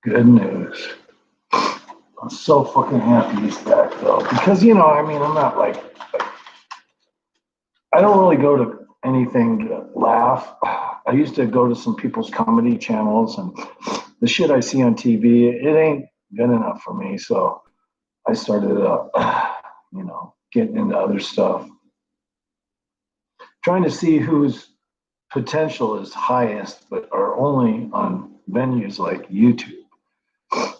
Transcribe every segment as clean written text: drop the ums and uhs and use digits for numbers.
Good news. I'm so fucking happy he's back though, because I mean, I'm not like I don't really go to anything to laugh. I used to go to some people's comedy channels, and the shit I see on TV, it ain't good enough for me. So I started, getting into other stuff, trying to see whose potential is highest, but are only on venues like YouTube.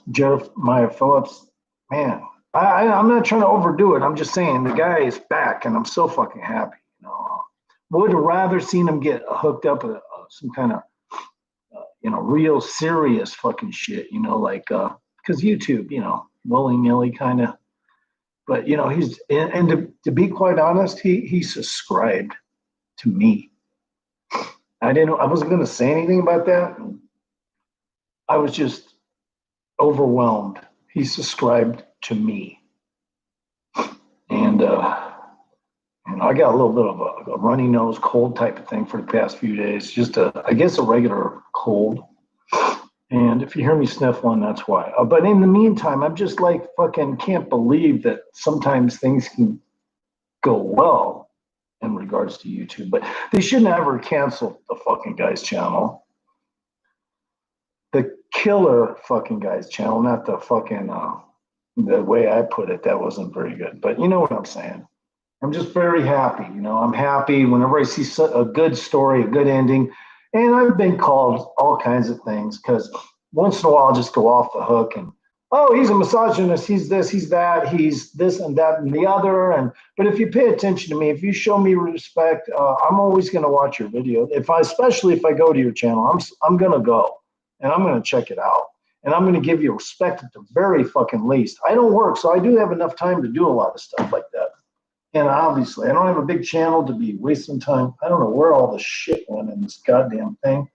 Jeremiah Phillips, man, I'm not trying to overdo it. I'm just saying the guy is back, and I'm so fucking happy. Would have rather seen him get hooked up with some kind of, real serious fucking shit. Like because YouTube, willy nilly kind of. But he's and to be quite honest, he subscribed to me. I wasn't going to say anything about that. I was just overwhelmed. He subscribed to me, and I got a little bit of a runny nose, cold type of thing for the past few days. Just I guess a regular cold. And if you hear me sniffling, that's why. But in the meantime, I'm just like fucking can't believe that sometimes things can go well in regards to YouTube. But they shouldn't ever cancel the fucking guy's channel. The killer fucking guy's channel, not the fucking, the way I put it, that wasn't very good. But you know what I'm saying. I'm just very happy. I'm happy whenever I see a good story, a good ending. And I've been called all kinds of things because once in a while I'll just go off the hook and, oh, he's a misogynist, he's this, he's that, he's this and that and the other. But if you pay attention to me, if you show me respect, I'm always going to watch your video. Especially if I go to your channel, I'm going to go and I'm going to check it out. And I'm going to give you respect at the very fucking least. I don't work, so I do have enough time to do a lot of stuff like that. And obviously, I don't have a big channel to be wasting time. I don't know where all the shit went in this goddamn thing.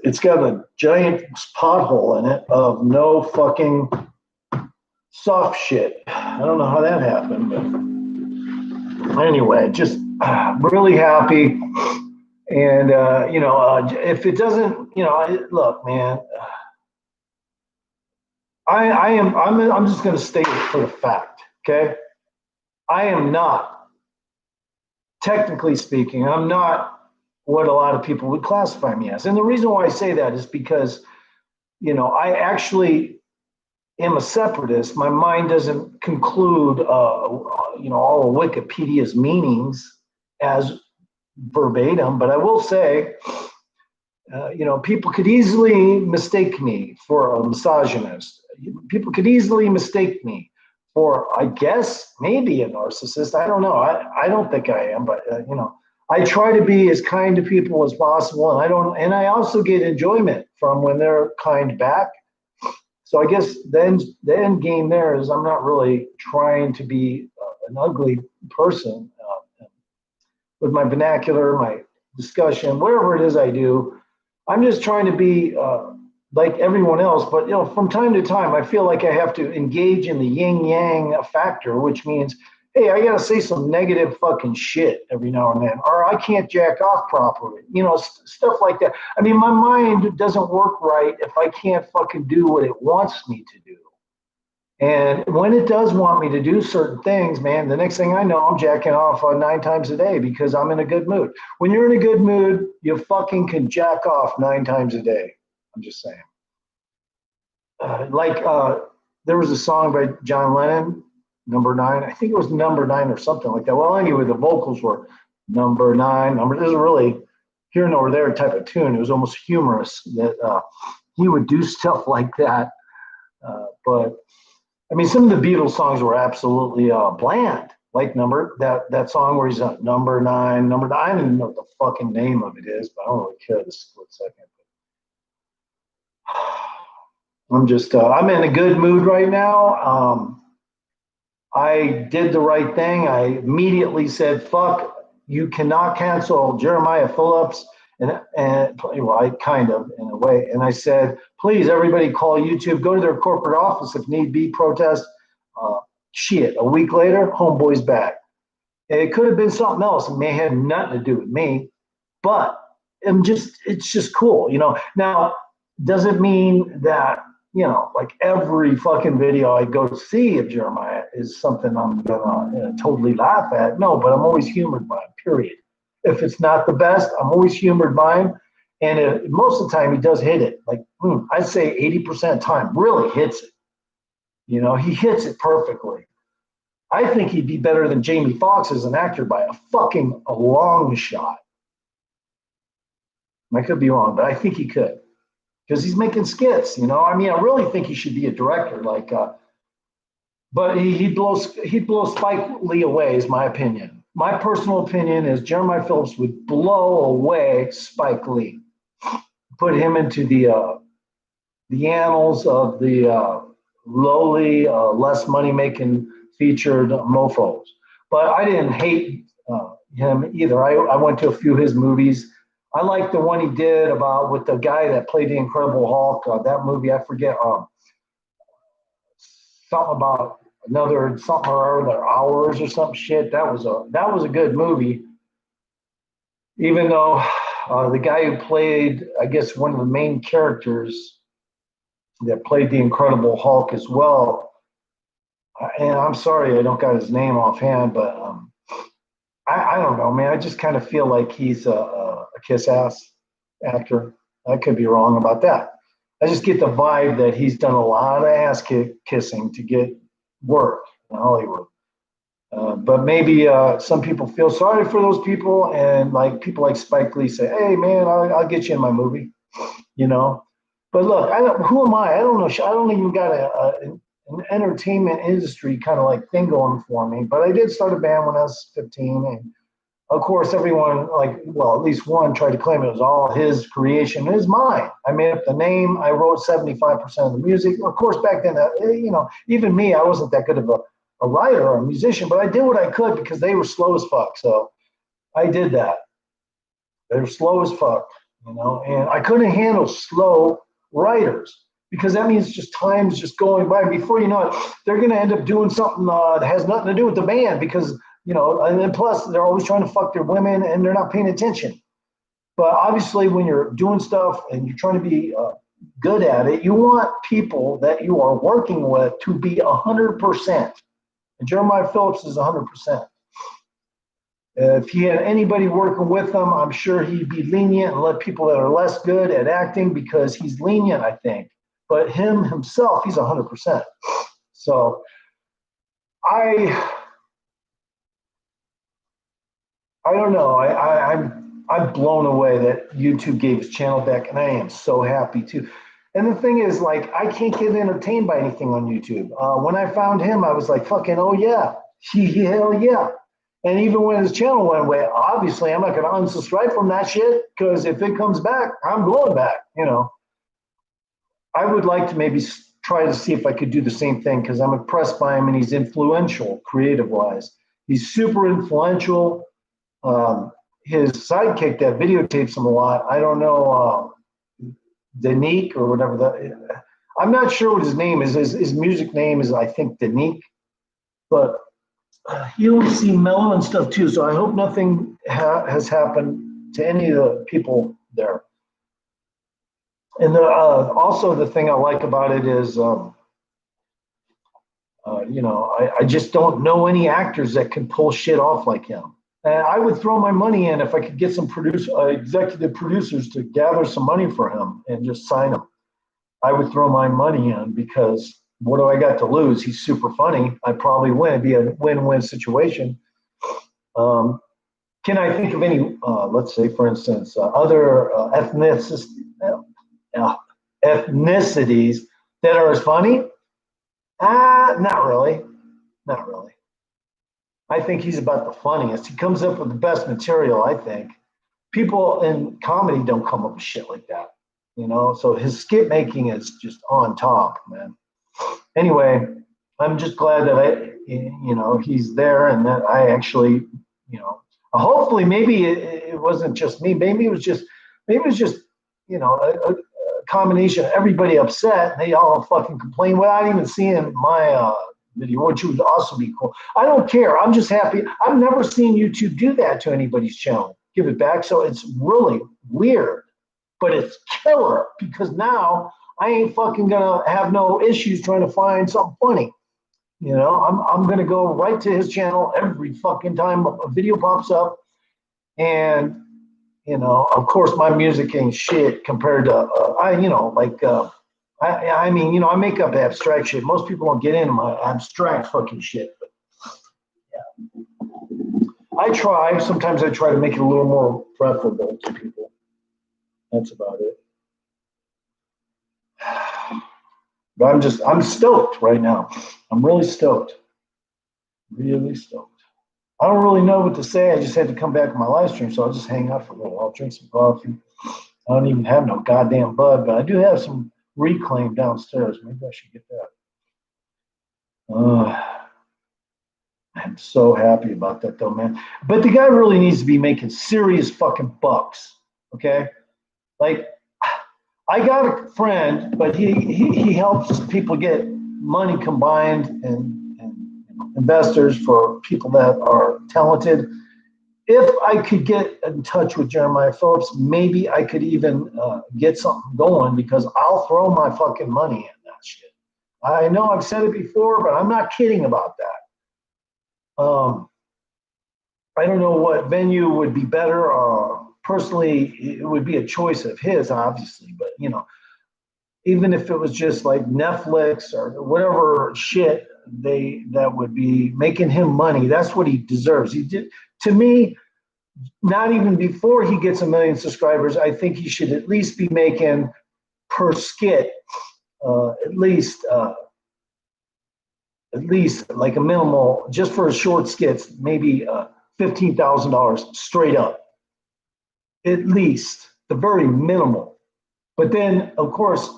It's got a giant pothole in it of no fucking soft shit. I don't know how that happened, but anyway, just really happy. And, if it doesn't, look, man, I'm just going to state it for the fact, okay? I am not, technically speaking, I'm not what a lot of people would classify me as. And the reason why I say that is because, I actually am a separatist. My mind doesn't conclude, all of Wikipedia's meanings as verbatim, but I will say, people could easily mistake me for a misogynist. People could easily mistake me for, I guess, maybe a narcissist. I don't know. I don't think I am, but I try to be as kind to people as possible, and I also get enjoyment from when they're kind back. So I guess the end game there is I'm not really trying to be an ugly person with my vernacular, my discussion, whatever it is I do. I'm just trying to be like everyone else, but from time to time, I feel like I have to engage in the yin yang factor, which means, hey, I gotta say some negative fucking shit every now and then, or I can't jack off properly, stuff like that. I mean, my mind doesn't work right if I can't fucking do what it wants me to do. And when it does want me to do certain things, man, the next thing I know, I'm jacking off 9 times a day because I'm in a good mood. When you're in a good mood, you fucking can jack off 9 times a day. I'm just saying. There was a song by John Lennon, Number 9. I think it was Number 9 or something like that. Well, anyway, the vocals were Number 9. This is really here and over there type of tune. It was almost humorous that he would do stuff like that. But I mean, some of the Beatles songs were absolutely bland. Like that song where he's Number 9, Number 9. I don't even know what the fucking name of it is, but I don't really care this split second. I'm just, I'm in a good mood right now. I did the right thing. I immediately said, fuck, you cannot cancel Jeremiah Phillips. And well, I kind of, in a way. And I said, please, everybody call YouTube, go to their corporate office if need be, protest. Shit, a week later, homeboy's back. And it could have been something else. It may have nothing to do with me, but it's just cool. Now, Doesn't mean that, like every fucking video I go see of Jeremiah is something I'm gonna totally laugh at. No, but I'm always humored by him, period. If it's not the best, I'm always humored by him. And most of the time he does hit it. Like, I'd say 80% of the time really hits it. He hits it perfectly. I think he'd be better than Jamie Foxx as an actor by a long shot. I could be wrong, but I think he could. Because he's making skits, I mean, I really think he should be a director, but he'd blow Spike Lee away, is my opinion. My personal opinion is Jeremiah Phillips would blow away Spike Lee, put him into the annals of the lowly, less money making featured mofos. But I didn't hate him either. I went to a few of his movies. I like the one he did about with the guy that played the Incredible Hulk. That movie, I forget, something about something or other hours or some shit. That was a good movie. Even though the guy who played, I guess, one of the main characters that played the Incredible Hulk as well, and I'm sorry I don't got his name offhand, but I don't know, man. I just kind of feel like he's a kiss ass actor. I could be wrong about that. I just get the vibe that he's done a lot of ass kissing to get work in Hollywood. But maybe some people feel sorry for those people, and like people like Spike Lee say, "Hey, man, I'll get you in my movie," But look, who am I? I don't know. I don't even got an entertainment industry kind of like thing going for me. But I did start a band when I was 15, and of course, everyone, at least one tried to claim it was all his creation. It is mine. I made up the name. I wrote 75% of the music. Of course, back then, even me, I wasn't that good of a writer or a musician, but I did what I could because they were slow as fuck. So I did that. They were slow as fuck, and I couldn't handle slow writers because that means just time's just going by. Before you know it, they're going to end up doing something that has nothing to do with the band because and then plus they're always trying to fuck their women and they're not paying attention. But obviously, when you're doing stuff and you're trying to be good at it, you want people that you are working with to be 100%. And Jeremiah Phillips is 100%. If he had anybody working with him, I'm sure he'd be lenient and let people that are less good at acting because he's lenient, I think. But himself, he's 100%. So I don't know. I'm blown away that YouTube gave his channel back, and I am so happy too. And the thing is, I can't get entertained by anything on YouTube. When I found him, I was like, fucking, oh yeah, hell yeah. And even when his channel went away, obviously I'm not going to unsubscribe from that shit because if it comes back, I'm going back. I would like to maybe try to see if I could do the same thing because I'm impressed by him and he's influential, creative wise. He's super influential. His sidekick that videotapes him a lot, I don't know, Danique or whatever I'm not sure what his name is. His music name is, I think, Danique, but he always seemed mellow and stuff too. So I hope nothing has happened to any of the people there. And also the thing I like about it is, I just don't know any actors that can pull shit off like him. And I would throw my money in if I could get some executive producers to gather some money for him and just sign him. I would throw my money in because what do I got to lose? He's super funny. I'd probably win. It'd be a win-win situation. Can I think of any, let's say, for instance, other ethnicities that are as funny? Not really. Not really. I think he's about the funniest. He comes up with the best material, I think. People in comedy don't come up with shit like that, So his skit making is just on top, man. Anyway, I'm just glad that he's there and that I actually, hopefully maybe it wasn't just me. Maybe it was just, a combination of everybody upset. And they all fucking complain without even seeing my video, which would also be cool. I don't care. I'm just happy. I've never seen YouTube do that to anybody's channel. Give it back. So it's really weird. but it's killer because now I ain't fucking gonna have no issues trying to find something funny. You know, I'm gonna go right to his channel every fucking time a video pops up, and you know, of course, my music ain't shit compared to I mean, you know, I make up abstract shit. Most people don't get into my abstract fucking shit. But I try. Sometimes I try to make it a little more preferable to people. That's about it. But I'm stoked right now. I'm really stoked. Really stoked. I don't really know what to say. I just had to come back to my live stream, so I'll just hang out for a little. I'll drink some coffee. I don't even have no goddamn bud, but I do have some Reclaim downstairs. Maybe I should get that. I'm so happy about that though, man. But the guy really needs to be making serious fucking bucks. Okay? Like I got a friend, but he helps people get money combined and investors for people that are talented. If I could get in touch with Jeremiah Phillips, maybe I could even get something going because I'll throw my fucking money in that shit. I know I've said it before, but I'm not kidding about that. I don't know what venue would be better. Personally, it would be a choice of his, obviously, but you know, even if it was just like Netflix or whatever shit that would be making him money, that's what he deserves. He did to me, not even before he gets 1 million subscribers, I think he should at least be making per skit at least like a minimal, just for his short skits, maybe $15,000 straight up, at least the very minimal. But then, of course,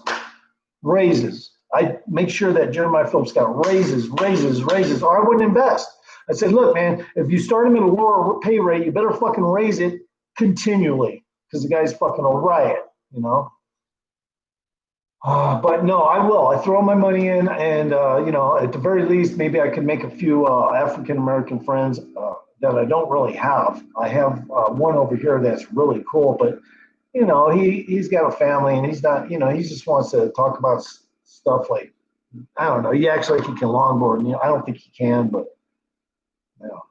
raises. I make sure that Jeremiah Phillips got raises, or I wouldn't invest. I said, look, man, if you start him at a lower pay rate, you better fucking raise it continually because the guy's fucking a riot, you know? But no, I will. I throw my money in, and you know, at the very least, maybe I can make a few African American friends that I don't really have. I have one over here that's really cool, but you know, he's got a family, and he's not, you know, he just wants to talk about stuff like, I don't know. He acts like he can longboard, and you know, I don't think he can, but you know.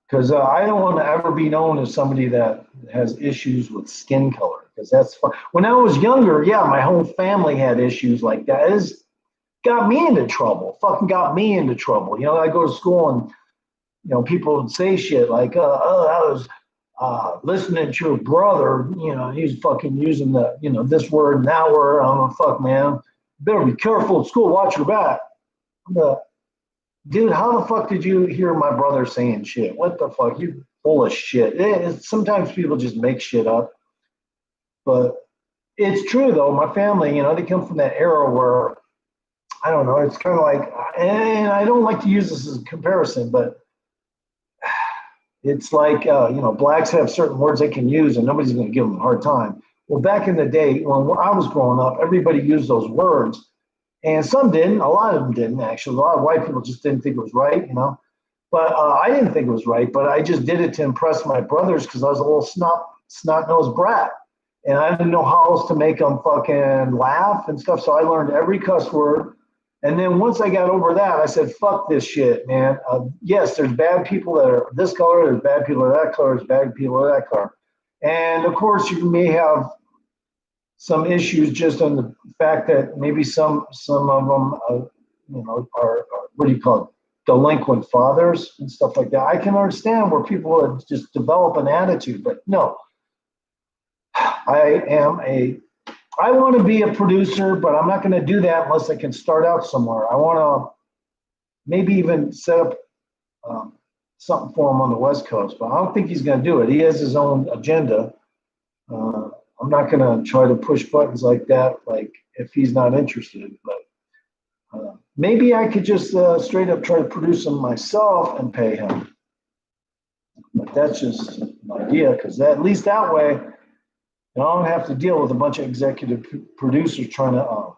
Because I don't want to ever be known as somebody that has issues with skin color. Because that's fun. When I was younger, yeah, my whole family had issues like that. It's got me into trouble. Fucking got me into trouble. You know, I go to school and you know people would say shit like, "Oh, I was listening to your brother. You know, he's fucking using the this word and that word. I'm like, fuck, man. Better be careful at school. Watch your back." Dude, how the fuck did you hear my brother saying shit? What the fuck? You full of shit. Sometimes people just make shit up. But it's true, though. My family, you know, they come from that era where, I don't know, it's kind of like, and I don't like to use this as a comparison, but it's like, you know, blacks have certain words they can use and nobody's going to give them a hard time. Well, back in the day, when I was growing up, everybody used those words. And some didn't. A lot of them didn't, actually. A lot of white people just didn't think it was right, you know. But I didn't think it was right. But I just did it to impress my brothers because I was a little snot-nosed brat. And I didn't know how else to make them fucking laugh and stuff. So I learned every cuss word. And then once I got over that, I said, fuck this shit, man. Yes, there's bad people that are this color. There's bad people that are that color. There's bad people that are that color. And, of course, you may have some issues just on the fact that maybe some of them, you know, are what do you call it, delinquent fathers and stuff like that. I can understand where people just develop an attitude, but no, I want to be a producer, but I'm not going to do that unless I can start out somewhere. I want to maybe even set up something for him on the West Coast, but I don't think he's going to do it. He has his own agenda. I'm not going to try to push buttons like that, like if he's not interested. But maybe I could just straight up try to produce them myself and pay him. But that's just an idea, because at least that way, you know, I don't have to deal with a bunch of executive producers trying to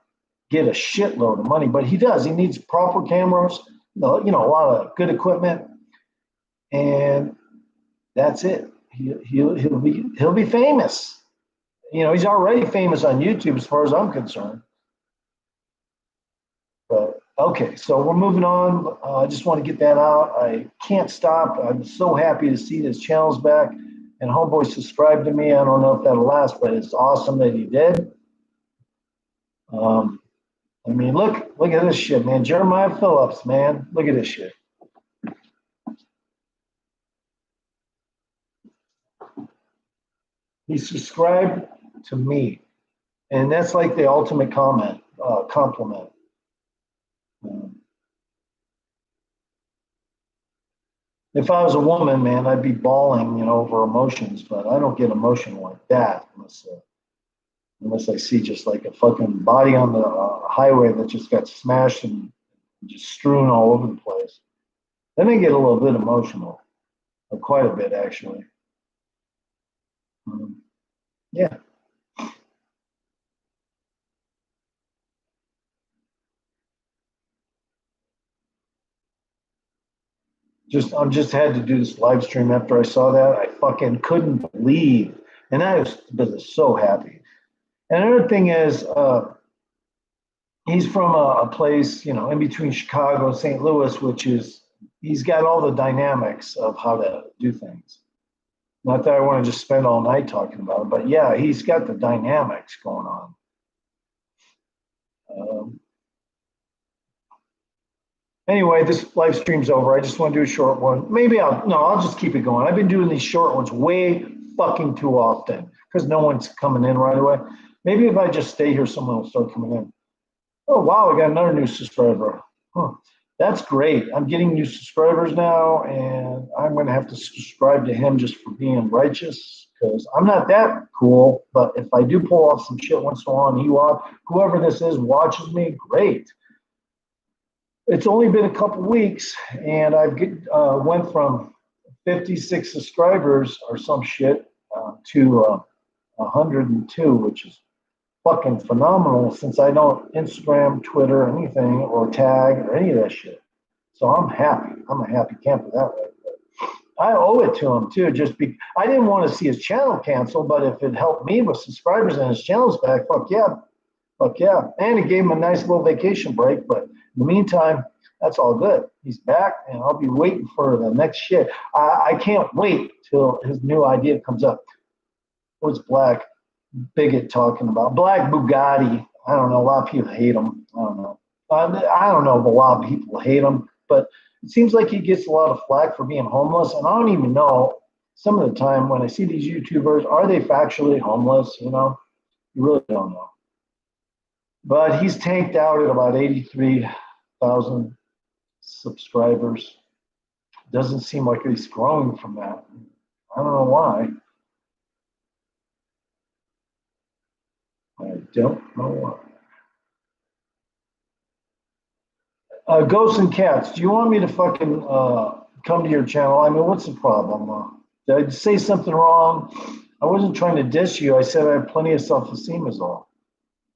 get a shitload of money. But he does. He needs proper cameras, you know, a lot of good equipment, and that's it. he'll be famous. You know, he's already famous on YouTube as far as I'm concerned. But okay, so we're moving on. I just want to get that out. I can't stop. I'm so happy to see this channel's back. And homeboy subscribed to me. I don't know if that'll last, but it's awesome that he did. I mean, look at this shit, man. Jeremiah Phillips, man. Look at this shit. He subscribed to me. And that's like the ultimate compliment. If I was a woman, man, I'd be bawling, you know, over emotions, but I don't get emotional like that unless I see just like a fucking body on the highway that just got smashed and just strewn all over the place. Then I get a little bit emotional, quite a bit actually. Yeah. I'm just had to do this live stream after I saw that. I fucking couldn't believe, and I was so happy. And another thing is, he's from a place, you know, in between Chicago and St. Louis, which is he's got all the dynamics of how to do things. Not that I want to just spend all night talking about it, but yeah, he's got the dynamics going on. Anyway, this live stream's over. I just want to do a short one. Maybe I'll just keep it going. I've been doing these short ones way fucking too often because no one's coming in right away. Maybe if I just stay here, someone will start coming in. Oh, wow, we got another new subscriber. Huh. That's great. I'm getting new subscribers now, and I'm going to have to subscribe to him just for being righteous because I'm not that cool. But if I do pull off some shit once in a while and whoever this is watches me, great. It's only been a couple weeks, and I've went from 56 subscribers or some shit to 102, which is fucking phenomenal since I don't Instagram, Twitter, anything, or tag or any of that shit. So I'm happy. I'm a happy camper that way. But I owe it to him too. I didn't want to see his channel canceled, but if it helped me with subscribers and his channel's back, fuck yeah. And it gave him a nice little vacation break. But in the meantime, that's all good. He's back, and I'll be waiting for the next shit. I can't wait till his new idea comes up. What's Black Bigot talking about? Black Bugatti. I don't know. A lot of people hate him. I don't know. I don't know if a lot of people hate him, but it seems like he gets a lot of flack for being homeless. And I don't even know some of the time when I see these YouTubers, are they factually homeless? You know, you really don't know. But he's tanked out at about 83,000 subscribers. Doesn't seem like he's growing from that. I don't know why. I don't know why. Ghosts and Cats, do you want me to fucking come to your channel? I mean, what's the problem? Did I say something wrong? I wasn't trying to diss you. I said I have plenty of self-esteem is all.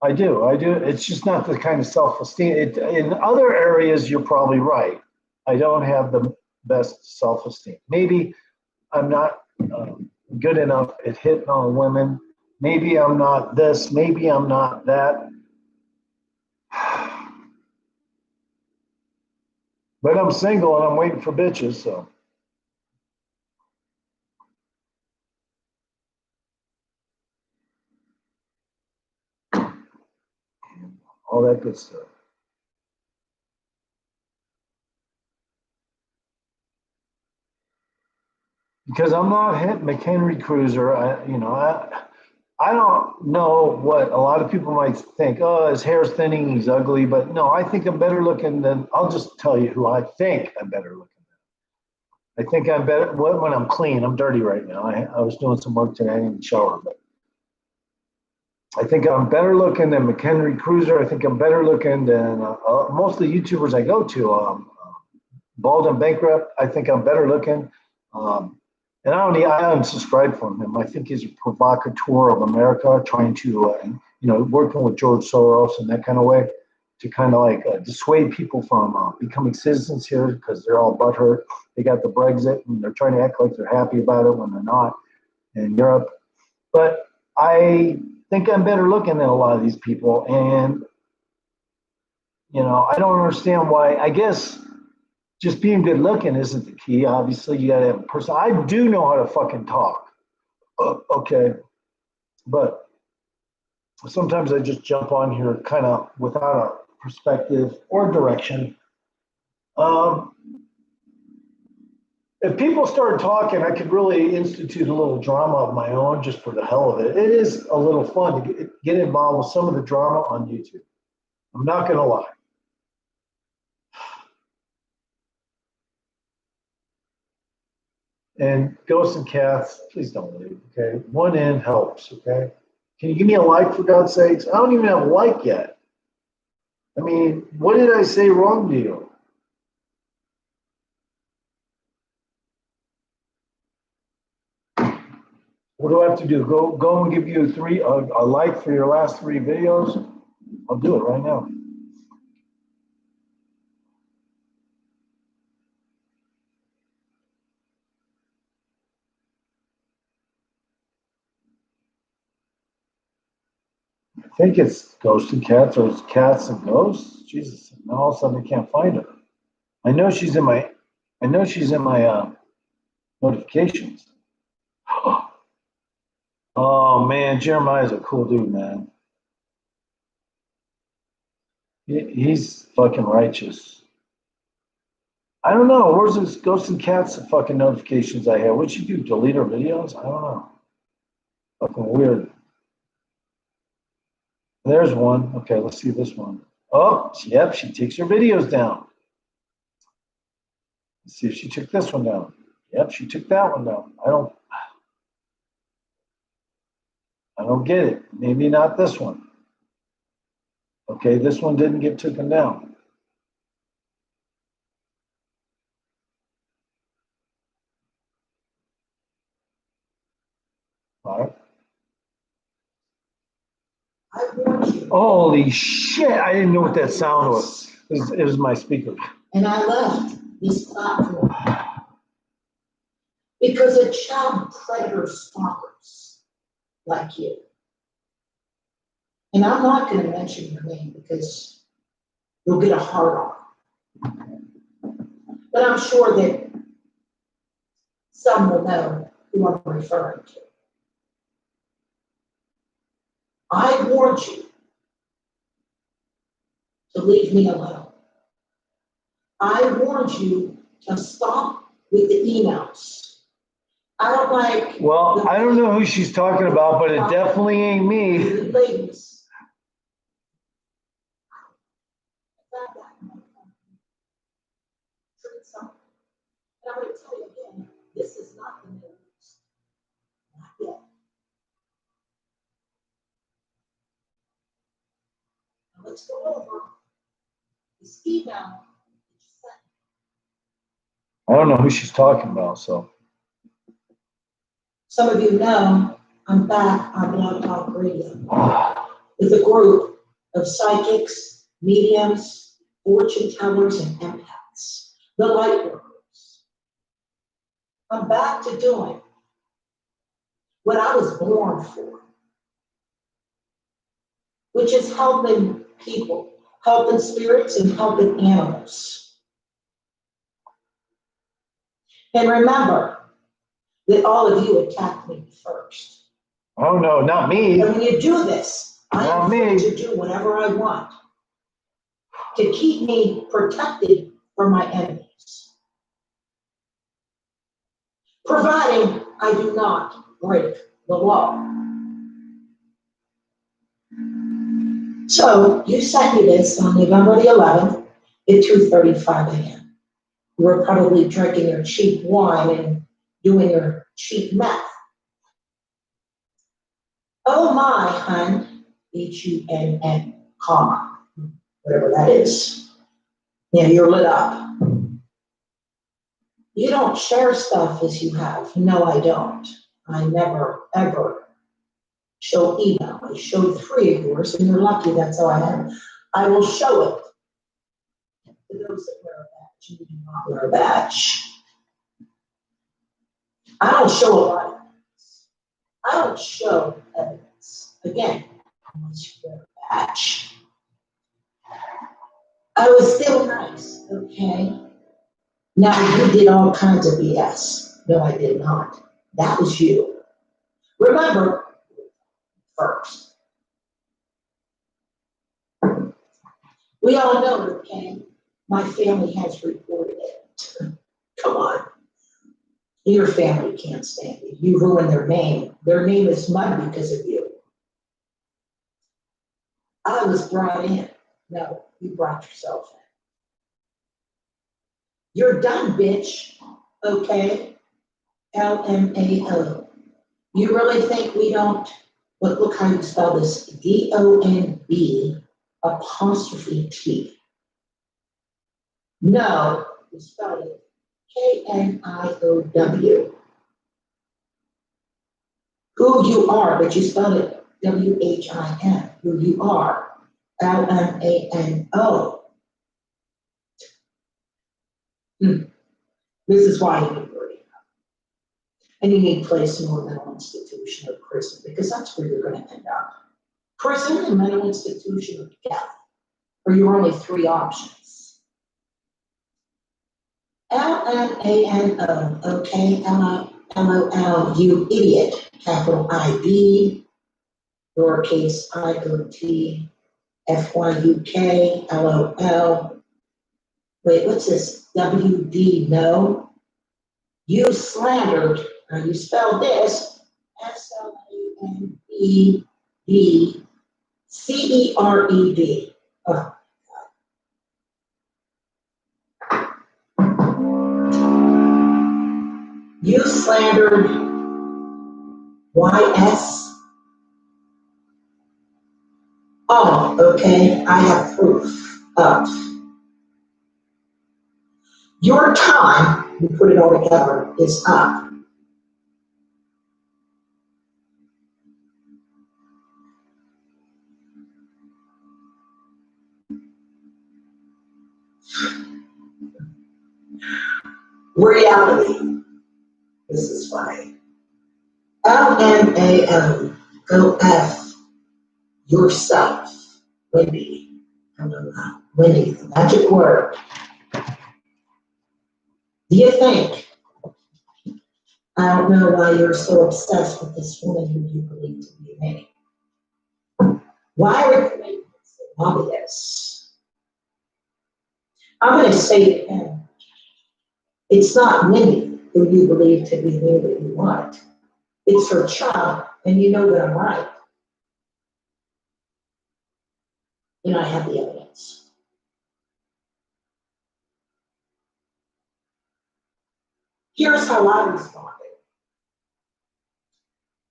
I do. It's just not the kind of self-esteem. In other areas, you're probably right. I don't have the best self-esteem. Maybe I'm not good enough at hitting on women. Maybe I'm not this. Maybe I'm not that. But I'm single and I'm waiting for bitches, so. All that good stuff. Because I'm not hitting McHenry Cruiser. I don't know what a lot of people might think. Oh, his hair's thinning, he's ugly. But no, I think I'm better looking than, I'll just tell you who I think I'm better looking than. I think I'm better when I'm clean. I'm dirty right now. I was doing some work today in the shower, but I think I'm better looking than McHenry Cruiser. I think I'm better looking than most of the YouTubers I go to. Bald and Bankrupt, I think I'm better looking. And I unsubscribe from him. I think he's a provocateur of America, trying to, working with George Soros in that kind of way to kind of like dissuade people from becoming citizens here because they're all butthurt. They got the Brexit and they're trying to act like they're happy about it when they're not. in Europe. But I think I'm better looking than a lot of these people. And, I don't understand why. I guess just being good looking isn't the key. Obviously, you got to have a person. I do know how to fucking talk. Okay. But sometimes I just jump on here kind of without a perspective or direction. If people start talking, I could really institute a little drama of my own just for the hell of it. It is a little fun to get involved with some of the drama on YouTube. I'm not going to lie. And ghosts and cats, please don't leave, okay? One in helps, okay? Can you give me a like for God's sakes? I don't even have a like yet. I mean, what did I say wrong to you? What do I have to do? Go and give you a like for your last 3 videos? I'll do it right now. I think it's ghosts and cats, or it's cats and ghosts. Jesus, now all of a sudden I can't find her. I know she's in my notifications. Oh man, Jeremiah's a cool dude, man. He's fucking righteous. I don't know. Where's this ghosts and cats fucking notifications I have? What'd she do? Delete her videos? I don't know. Fucking weird. There's one. Okay, let's see this one. Oh, yep, she takes her videos down. Let's see if she took this one down. Yep, she took that one down. I don't get it. Maybe not this one. Okay, this one didn't get taken down. All right. Holy shit, I didn't know what that sound was. It was my speaker. And I left this platform because of child predator stalkers like you. And I'm not going to mention your name because you'll get a hard on. But I'm sure that some will know who I'm referring to. I warned you to leave me alone. I warned you to stop with the emails. I don't like. Well, I don't know who she's talking about, but it definitely ain't me. Ladies. And I'm going to tell you again, this is not the news. Not yet. Now let's go over this email that you sent. I don't know who she's talking about, so. Some of you know I'm back on Blog Talk Radio with a group of psychics, mediums, fortune tellers, and empaths, the light workers. I'm back to doing what I was born for, which is helping people, helping spirits, and helping animals. And remember that all of you attacked me first. Oh no, not me. And when you do this, I am free to do whatever I want to keep me protected from my enemies, providing I do not break the law. So you sent me this on November the 11th at 2:35 a.m. You were probably drinking your cheap wine and doing your cheap meth. Oh my, hun, Hunn, comma, whatever that is. Yeah, you're lit up. You don't share stuff as you have. No, I don't. I never, ever show email. I showed 3 of yours, and you're lucky that's all I have. I will show it to those that wear a badge. You do not wear a badge. I don't show a lot of things. I don't show evidence. Again, unless you wear a badge. I was still nice, okay? Now you did all kinds of BS. No, I did not. That was you. Remember, first. We all know, okay? My family has reported it. Come on. Your family can't stand you. You ruined their name. Their name is mud because of you. I was brought in. No, you brought yourself in. You're done, bitch. Okay? LMAO. You really think we don't? Look how you spell this. DONB apostrophe T. No, you spelled it KNIOW. Who you are, but you spelled it WHIN. Who you are. LMANO. This is why you need worry. And you need place in a mental institution or prison, because that's where you're going to end up. Prison and mental institution or death are your only three options. LMANO, okay, LOL, you idiot, capital ID, lowercase IOT, FYUK, LOL. Wait, what's this? WD, no? You slandered, you spelled this, SLANDEDCERED. Oh. You slandered YS. Oh, okay, I have proof of. Your time, you put it all together, is up. Reality. This is funny. LMAO. Go F yourself. Wendy. I don't know. Wendy, the magic word. Do you think? I don't know why you're so obsessed with this woman who you believe to be me. Why are you making it so obvious? I'm going to say it again. It's not Wendy who you believe to be me that you want. It's her child, and you know that I'm right. And I have the evidence. Here's how I responded.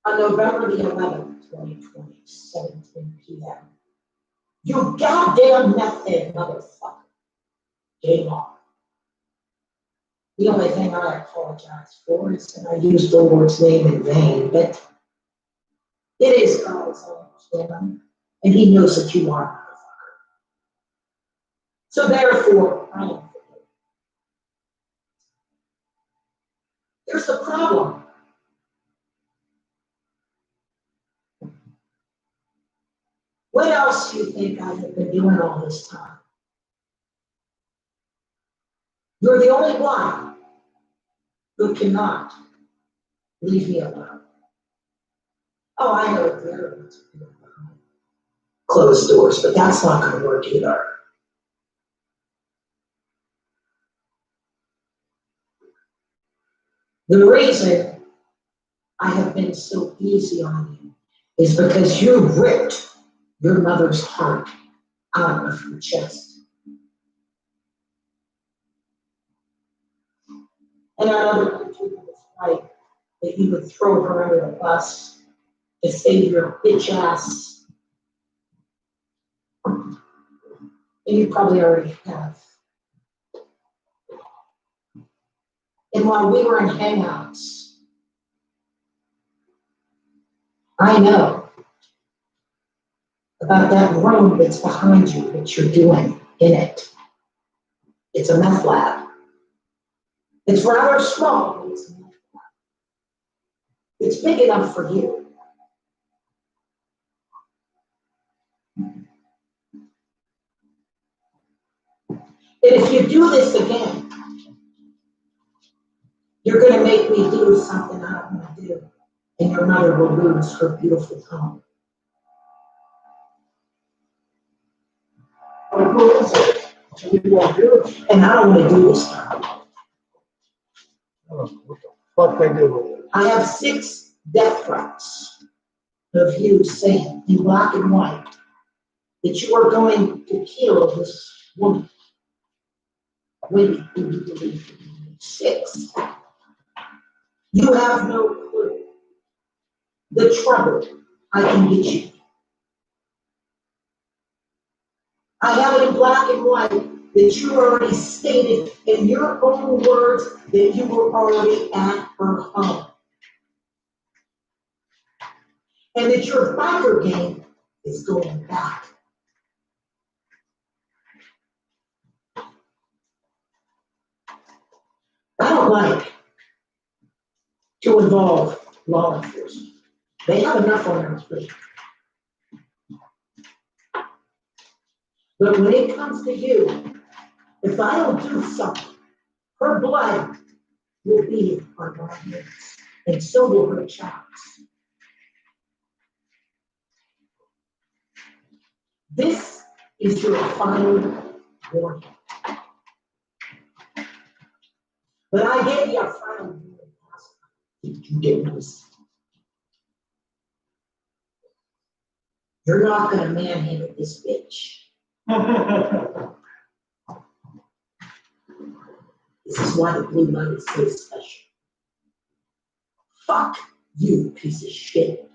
On November the 11th, 2020, 17 p.m. You goddamn method motherfucker. Game on. The only thing I apologize for is that I used the Lord's name in vain, but it is God's own plan, and He knows that you are a motherfucker. So therefore, I am forgiven. Here's the problem. What else do you think I have been doing all this time? You're the only one who cannot leave me alone. Oh, I know there are closed doors, but that's not going to work either. The reason I have been so easy on you is because you ripped your mother's heart out of her chest. And I know that you was right, that you would throw her under the bus to save your bitch ass. And you probably already have. And while we were in hangouts, I know about that room that's behind you that you're doing in it. It's a meth lab. It's rather small, but it's a meth lab. It's big enough for you. And if you do this again, you're gonna make me do something I don't wanna do. And your mother will lose her beautiful home. Who is it? What do you want to do? And I don't wanna do this. What the fuck they do with it? I have 6 death threats of you saying in black and white that you are going to kill this woman. Women who you believe to be 6. You have no clue the trouble I can get you. I have it in black and white that you already stated in your own words that you were already at her home. And that your biker game is going back. I don't like to involve law enforcement. They have enough on their plate. But when it comes to you, if I don't do something, her blood will be on my hands, and so will her child's. This is your final warning. But I gave you a final warning. Did you get this? You're not gonna manhandle this bitch. This is why the blue light is so special. Fuck you, piece of shit.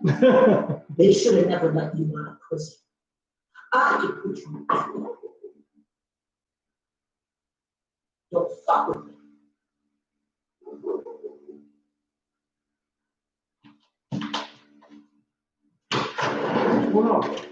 They should have never let you out of prison. I could put you in prison. Don't fuck with me. What's going on?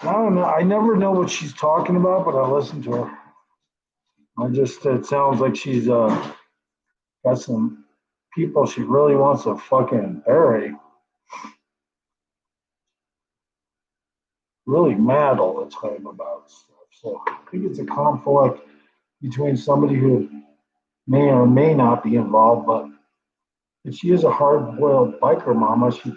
I don't know. I never know what she's talking about, but I listen to her. It sounds like she's got some people she really wants to fucking bury. Really mad all the time about stuff. So I think it's a conflict between somebody who may or may not be involved, but if she is a hard-boiled biker mama, she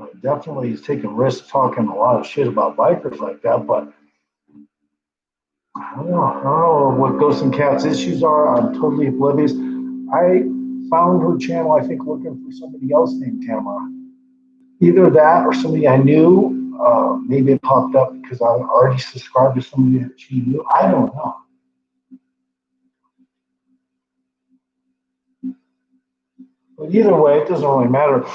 uh, definitely is taking risks talking a lot of shit about bikers like that, but I don't know what Ghosts and Cats issues are. I'm totally oblivious. I found her channel, I think, looking for somebody else named Tamara. Either that or somebody I knew. Maybe it popped up because I already subscribed to somebody that she knew. I don't know. But either way, it doesn't really matter.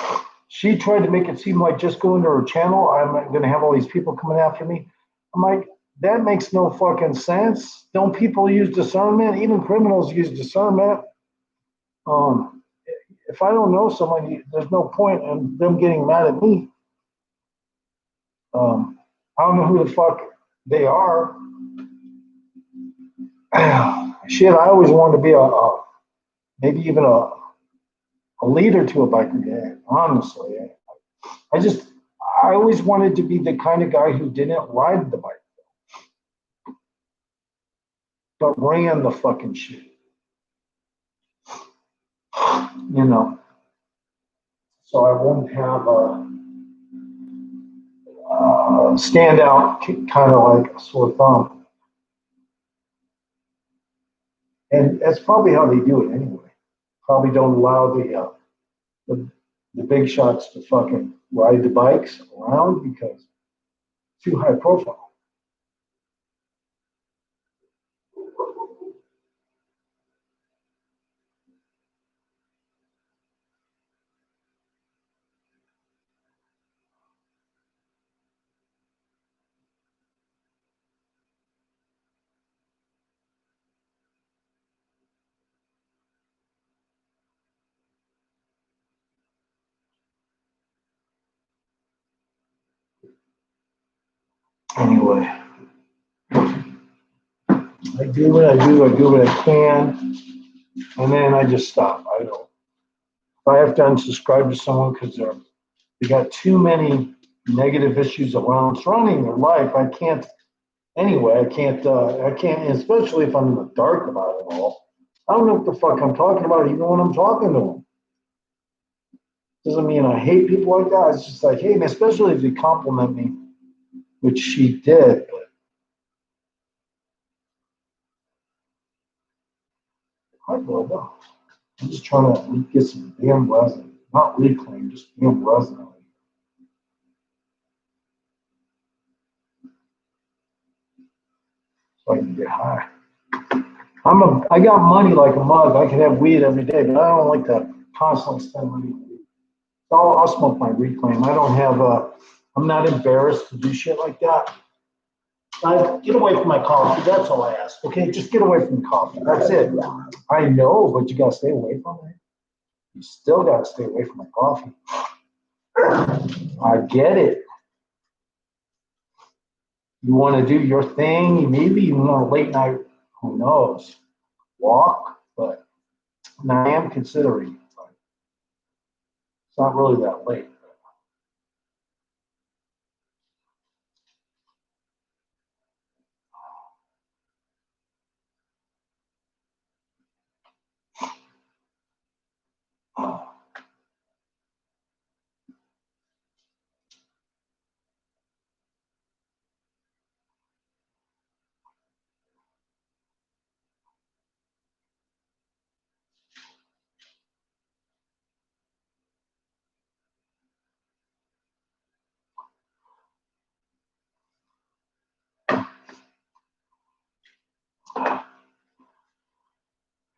She tried to make it seem like just going to her channel, I'm going to have all these people coming after me. I'm like, that makes no fucking sense. Don't people use discernment? Even criminals use discernment. If I don't know somebody, there's no point in them getting mad at me. I don't know who the fuck they are. Shit, I always wanted to be maybe even a leader to a biker gang, honestly. I just, I always wanted to be the kind of guy who didn't ride the bike, but ran the fucking shit, you know. So I wouldn't have a standout kind of like a sore thumb. And that's probably how they do it anyway. Probably don't allow the, the big shots to fucking ride the bikes around because it's too high profile. Anyway, I do what I do, I do what I can, and then I just stop. I don't. If I have to unsubscribe to someone because they got too many negative issues around surrounding their life, I can't. Anyway, I can't, especially if I'm in the dark about it all. I don't know what the fuck I'm talking about, even when I'm talking to them. Doesn't mean I hate people like that. It's just like, hey, man, especially if you compliment me, which she did. But I will though. I'm just trying to get some damn resin, not reclaim, just damn resin. So I can get high. I got money like a mug. I could have weed every day, but I don't like to constantly spend money on weed. So I'll smoke my reclaim. I don't have I'm not embarrassed to do shit like that. Get away from my coffee. That's all I ask. Okay, just get away from the coffee. That's it. I know, but you gotta stay away from it. You still gotta stay away from my coffee. I get it. You want to do your thing. Maybe you want a late night. Who knows? Walk, but I am considering. But it's not really that late.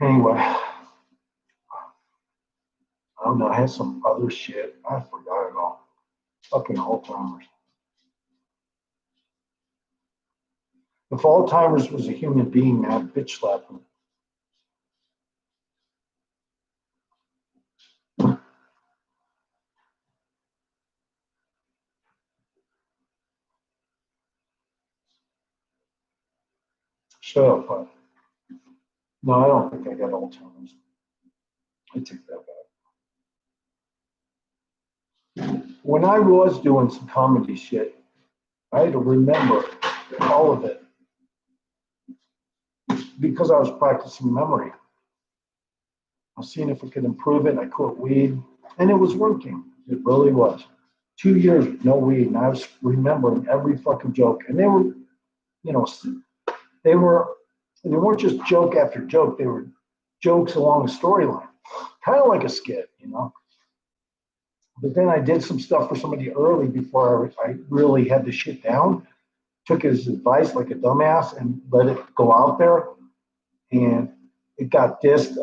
Anyway, I don't know. I had some other shit. I forgot it all. Fucking Alzheimer's. If Alzheimer's was a human being, I'd bitch slap him. Shut up, bud. No, I don't think I got Alzheimer's. I take that back. When I was doing some comedy shit, I had to remember all of it because I was practicing memory. I was seeing if I could improve it. I quit weed, and it was working. It really was. 2 years, no weed, and I was remembering every fucking joke. And they were, you know, they were, they weren't just joke after joke. They were jokes along a storyline, kind of like a skit, you know. But then I did some stuff for somebody early before I really had the shit down. Took his advice like a dumbass and let it go out there, and it got dissed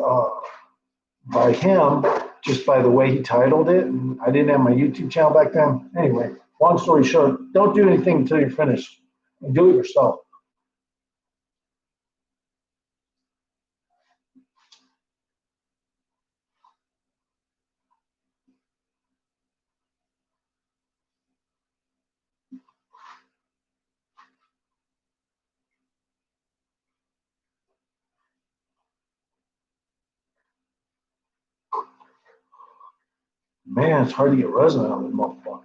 by him just by the way he titled it. And I didn't have my YouTube channel back then. Anyway, long story short, don't do anything until you're finished and do it yourself. Man, it's hard to get resin out of the motherfucker.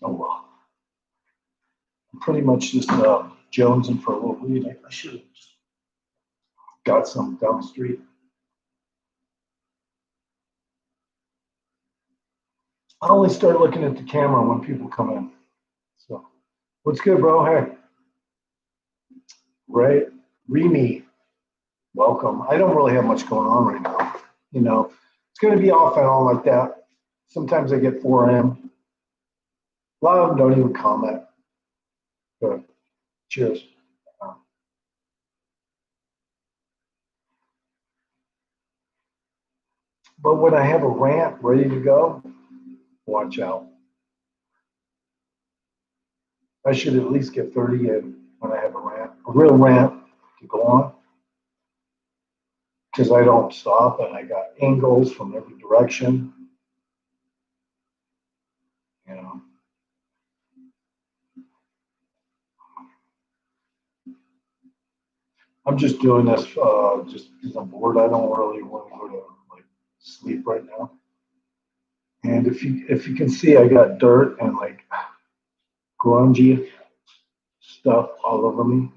Oh well. I'm pretty much just jonesing for a little weed. I should have just got some down the street. I only start looking at the camera when people come in. So, what's good, bro? Hey, Ray, Remy, welcome. I don't really have much going on right now. You know, it's going to be off and on like that. Sometimes I get 4 a.m. A lot of them don't even comment. Good. Cheers. But when I have a rant ready to go, watch out. I should at least get 30 in when I have a real rant to go on. Because I don't stop and I got angles from every direction. You know. I'm just doing this just because I'm bored. I don't really want to go to like sleep right now. And if you can see, I got dirt and like grungy stuff all over me.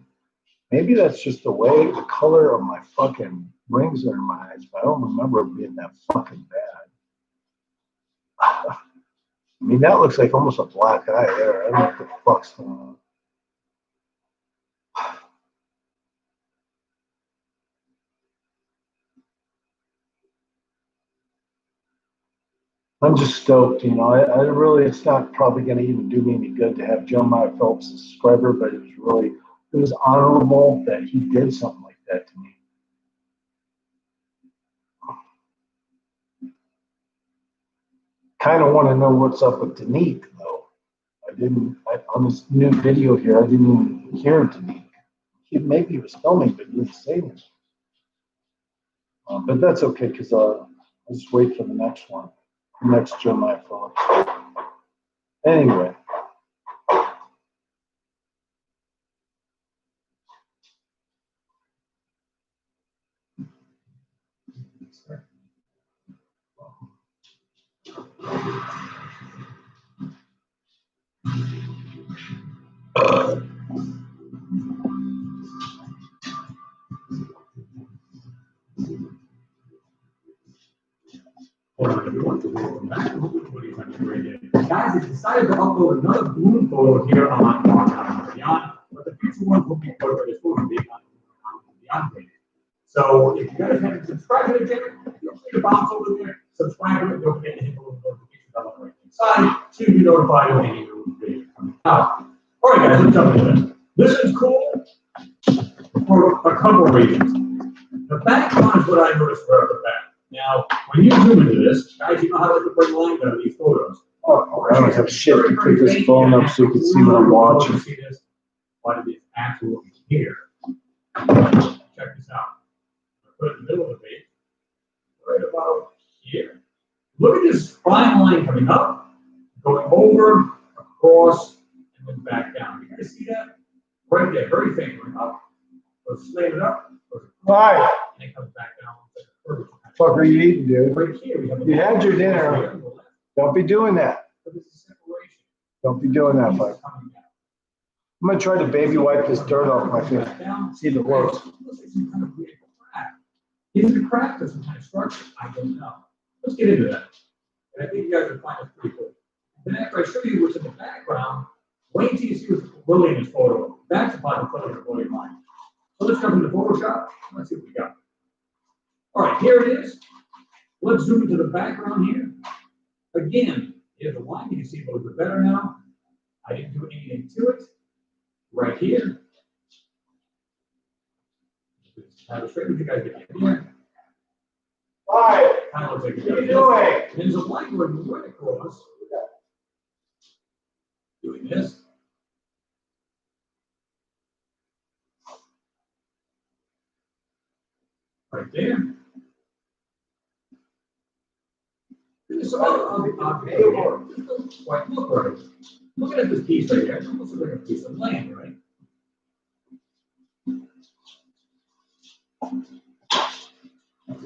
Maybe that's just the way the color of my fucking rings are in my eyes, but I don't remember it being that fucking bad. I mean, that looks like almost a black eye there. I don't know what the fuck's going on. I'm just stoked, you know. I really, it's not probably going to even do me any good to have Jeremiah Phelps as a subscriber, but it was honorable that he did something like that to me. Kind of want to know what's up with Danique, though. On this new video here, I didn't even hear Danique. Maybe he was filming, but he didn't say anything. But that's okay, because I'll just wait for the next one, the next Jeremiah Phillips. Anyway. Guys, I decided to upload another bloom photo here on Beyond, but the future one will be photo this will be on Beyond page. So if you guys haven't subscribed to the channel, feel free to bounce over there, subscribe to it, don't forget to hit the little notification bell on the right hand side to be notified when any new videos come out. All right, guys, let's jump into this. This is cool for a couple of reasons. The background is what I noticed right off the bat. Now, when you zoom into this, guys, you know how to bring line down these photos. Oh, I don't have shit to put this phone up so you can see what I'm watching. What it is absolutely here. Check this out. Put it in the middle of the page, right about here. Look at this fine line coming up, going over, across, and then back down. You guys see that? Right there, very faint, going up. Goes slam it up, goes across, and it comes back down. Fuck are you eating, dude? Right here, we have you had your dinner. Don't be doing that. Don't be doing that, Mike. I'm gonna try to baby wipe this dirt off my face. See if it works. Is it a crack or some kind of structure? I don't know. Let's get into that. And I think you guys will find this pretty cool. Then after I show you what's in the background, wait until you see what's really in this photo. That's about the color of the body line. So let's come into Photoshop. Let's see what we got. All right, here it is. Let's zoom into the background here. Again, here's the line. You can see it a little bit better now. I didn't do anything to it. Right here. Have a straight with you guys get here. Hi. Kind of looks like what are you doing? There's a line going right across. Doing this. Right there. There's some other objects quite look right. Looking at this piece right here, it almost looks like a piece of land, right?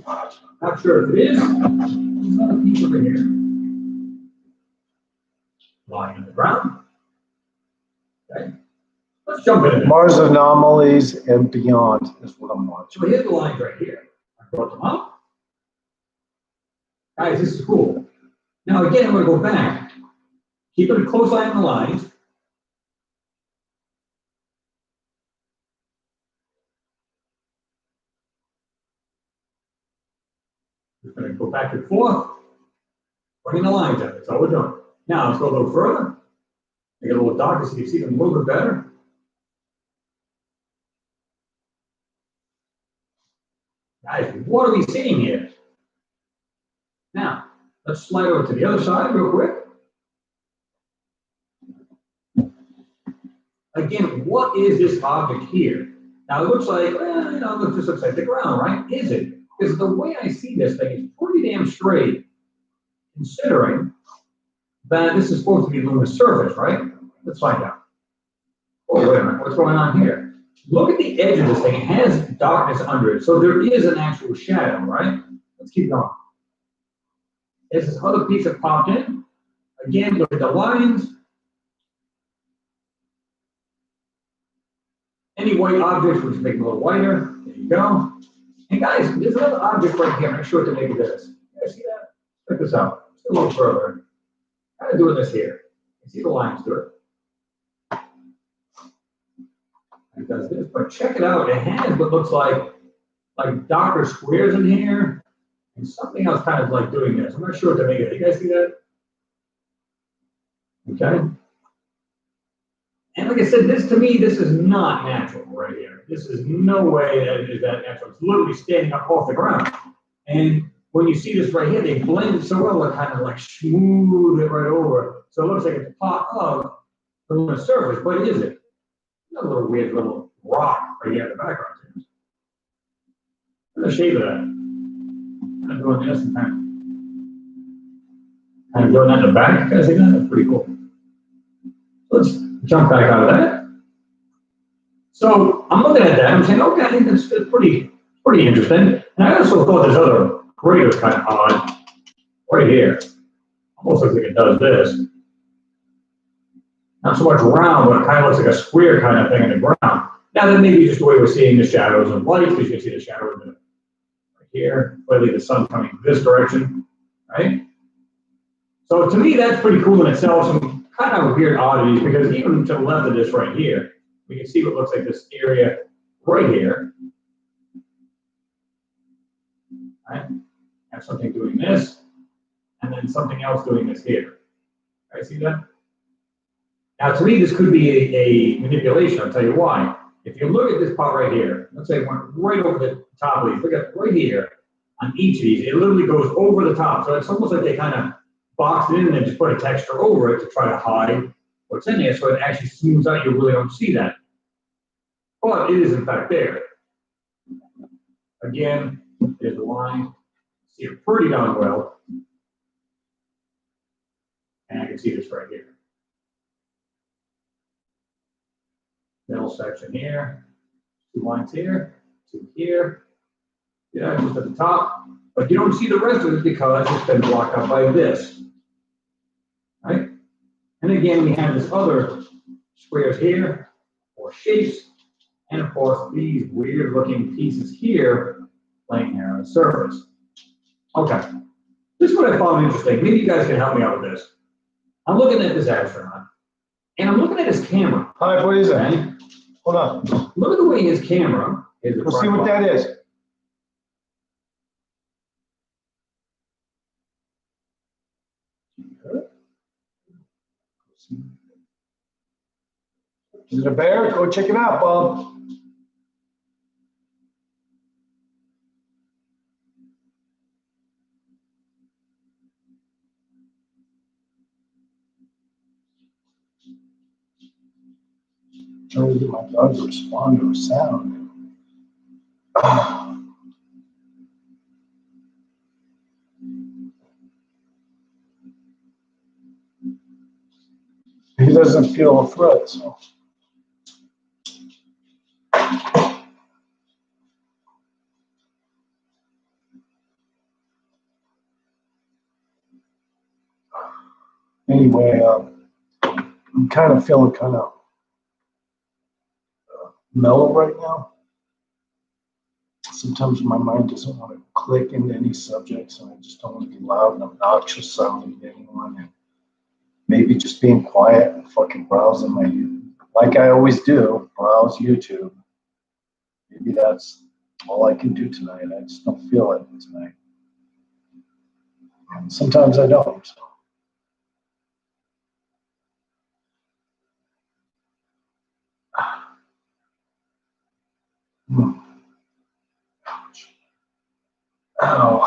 Not sure if it is. There's another piece over here. Lying on the ground. Okay. Let's jump into it. Mars anomalies and beyond is what I'm watching. So here's the lines right here. I brought them up. Guys, this is cool. Now again, I'm going to go back. Keep a close eye on the lines. We're going to go back and forth, bringing the lines up. That's all we're doing. Now let's go a little further. Make it a little darker so you can see them a little bit better. Guys, what are we seeing here? Now, let's slide over to the other side real quick. Again, what is this object here? Now it looks like, well, it just looks like the ground, right? Is it? Because the way I see this thing is pretty damn straight, considering that this is supposed to be lunar surface, right? Let's find out. Oh, wait a minute, what's going on here? Look at the edge of this thing. It has darkness under it, so there is an actual shadow, right? Let's keep going. There's this other piece that popped in. Again, look at the lines. Any white objects, we'll just make them a little whiter. There you go. And guys, there's another object right here. Make sure to make this. You guys see that? Check this out. Just a little further. Kind of doing this here. You see the lines to it. It does this, but check it out. It has what looks like darker squares in here, and something else kind of like doing this. I'm not sure what to make it. You guys see that? Okay. And like I said, this to me, this is not natural right here. This is no way that it is that natural. It's literally standing up off the ground. And when you see this right here, they blend so well, it kind of like smooth it right over. So it looks like it's part of the lunar surface, but is it? Another little weird little rock right here in the background. Look at the shape of that. I'm doing this and kind of doing that in the back. You guys see that? That's pretty cool. Let's jump back out of that. So I'm looking at that. I'm saying, okay, I think that's pretty interesting. And I also thought this other gray was kind of odd right here. Almost looks like it does this. Not so much round, but it kind of looks like a square kind of thing in the ground. Now that may be just the way we're seeing the shadows and light, because you can see the shadow right here, clearly the sun coming this direction, right? So to me, that's pretty cool in itself. Some kind of weird oddities, because even to the left of this right here, we can see what looks like this area right here. Right? Have something doing this, and then something else doing this here. Right? See that? Now, to me, this could be a manipulation. I'll tell you why. If you look at this part right here, let's say it went right over the top of these. Look at right here on each of these. It literally goes over the top. So it's almost like they kind of boxed it in and then just put a texture over it to try to hide what's in there. So it actually smooths out. You really don't see that. But it is, in fact, there. Again, there's the line. See it pretty darn well. And I can see this right here. Middle section here, 2 lines here, 2 here, yeah, just at the top. But you don't see the rest of it because it's been blocked out by this, right? And again, we have this other squares here, or shapes, and of course, these weird looking pieces here laying here on the surface. Okay, this is what I found interesting. Maybe you guys can help me out with this. I'm looking at this astronaut, and I'm looking at his camera. Hi, what is that? Hold on. Look at the way his camera is. We'll see what that is. Is it a bear? Go check it out, Bob. Trying to get my dog to respond to a sound. He doesn't feel a threat, so. Anyway, I'm kind of feeling kind of mellow right now. Sometimes my mind doesn't want to click into any subjects, and I just don't want to be loud and obnoxious sounding to anyone. And maybe just being quiet and fucking browsing my YouTube, like I always do, browse YouTube. Maybe that's all I can do tonight. I just don't feel it tonight. And sometimes I don't. Hmm. Ow.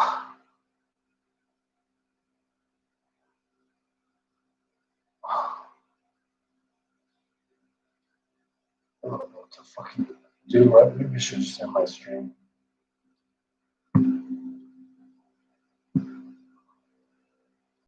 I don't know what to fucking do. Right? Maybe I should just end my stream.